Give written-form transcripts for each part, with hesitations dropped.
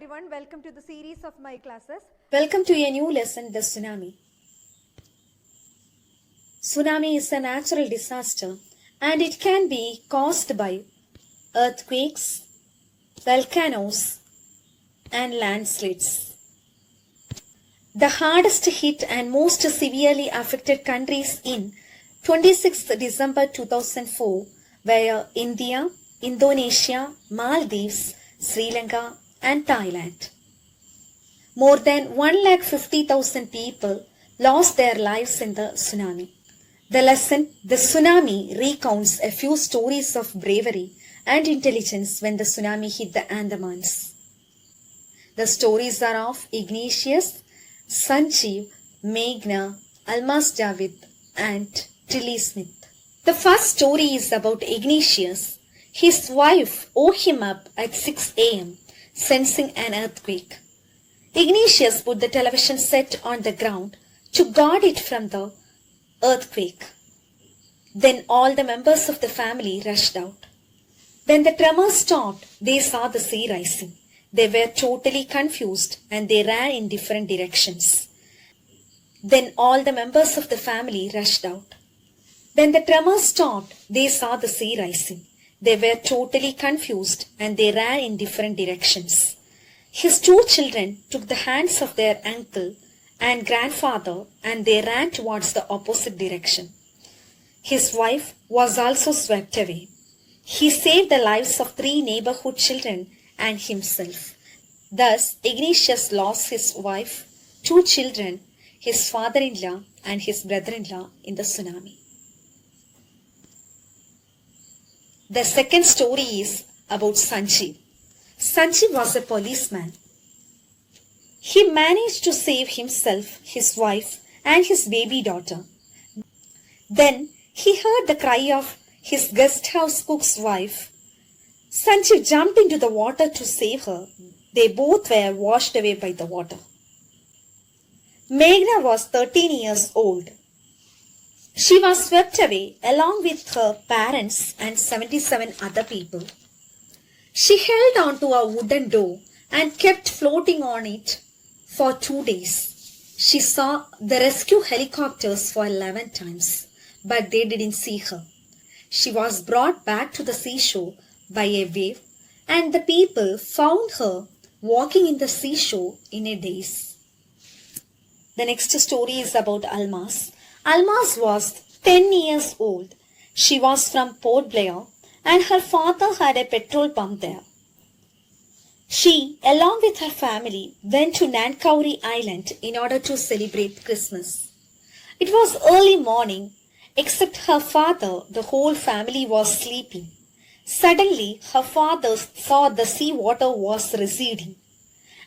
everyone, welcome to the series of my classes. Welcome to a new lesson, the tsunami. Tsunami is a natural disaster and it can be caused by earthquakes, volcanoes and landslides. The hardest hit and most severely affected countries in 26th December 2004 were India, Indonesia, Maldives, Sri Lanka and Thailand. More than 150,000 people lost their lives in the tsunami. The lesson, the tsunami, recounts a few stories of bravery and intelligence when the tsunami hit the Andamans. The stories are of Ignatius, Sanjeev, Meghna, ALMAS and Tilly Smith. The first story is about Ignatius. His wife woke him up at 6 a.m. sensing an earthquake. Ignatius put the television set on the ground to guard it from the earthquake. Then all the members of the family rushed out. When the tremors stopped, they saw the sea rising. They were totally confused and they ran in different directions. Then all the members of the family rushed out. When the tremors stopped, they saw the sea rising. They were totally confused and they ran in different directions. His two children took the hands of their uncle and grandfather and they ran towards the opposite direction. His wife was also swept away. He saved the lives of 3 neighborhood children and himself. Thus, Ignatius lost his wife, 2 children, his father-in-law and his brother-in-law in the tsunami. The second story is about Sanjeev. Sanjeev was a policeman. He managed to save himself, his wife and his baby daughter. Then he heard the cry of his guest house cook's wife. Sanjeev jumped into the water to save her. They both were washed away by the water. Meghna was 13 years old. She was swept away along with her parents and 77 other people. She held on to a wooden door and kept floating on it for 2 days. She saw the rescue helicopters for 11 times, but they didn't see her. She was brought back to the seashore by a wave and the people found her walking in the seashore in a daze. The next story is about ALMAS. ALMAS was 10 years old. She was from Port Blair and her father had a petrol pump there. She, along with her family, went to Nankauri Island in order to celebrate Christmas. It was early morning. Except her father, the whole family was sleeping. Suddenly, her father saw the sea water was receding,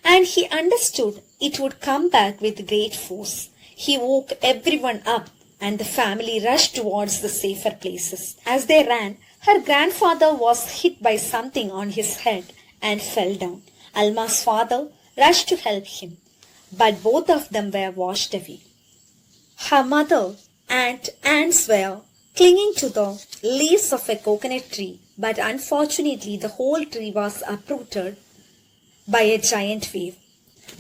and he understood it would come back with great force. He woke everyone up, and the family rushed towards the safer places. As they ran, her grandfather was hit by something on his head and fell down. Alma's father rushed to help him, but both of them were washed away. Her mother and aunts were clinging to the leaves of a coconut tree, but unfortunately the whole tree was uprooted by a giant wave.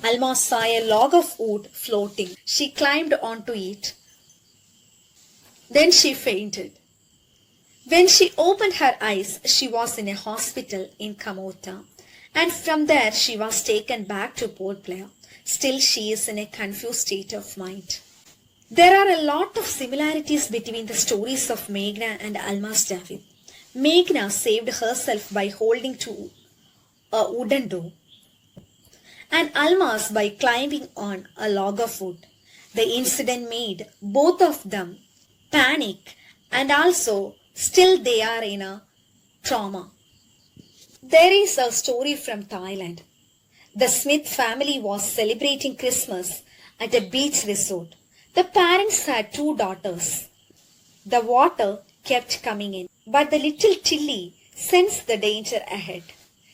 Alma saw a log of wood floating. She climbed onto it. Then she fainted. When she opened her eyes, she was in a hospital in Kamota, and from there she was taken back to Port Blair. Still, she is in a confused state of mind. There are a lot of similarities between the stories of Meghna and ALMAS. Meghna saved herself by holding to a wooden door, and ALMAS by climbing on a log of wood. The incident made both of them panic, and also still they are in a trauma. There is a story from Thailand. The Smith family was celebrating Christmas at a beach resort. The parents had 2 daughters. The water kept coming in, but the little Tilly sensed the danger ahead.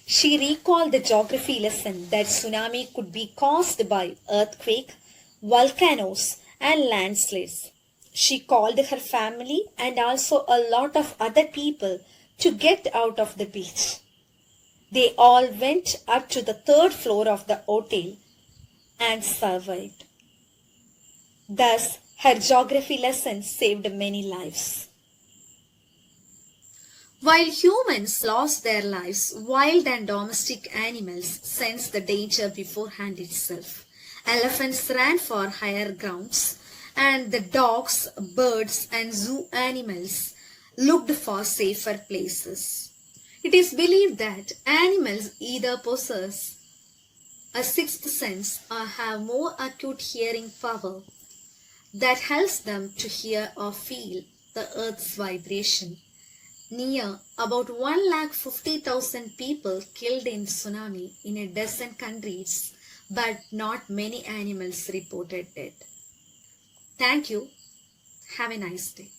She recalled the geography lesson that tsunami could be caused by earthquake, volcanoes and landslides. She called her family and also a lot of other people to get out of the beach. They all went up to the third floor of the hotel and survived. Thus, her geography lesson saved many lives. While humans lost their lives, wild and domestic animals sensed the danger beforehand itself. Elephants ran for higher grounds, and the dogs, birds, and zoo animals looked for safer places. It is believed that animals either possess a sixth sense or have more acute hearing power that helps them to hear or feel the earth's vibration. Near about 150,000 people killed in tsunami in a dozen countries, but not many animals reported dead. Thank you. Have a nice day.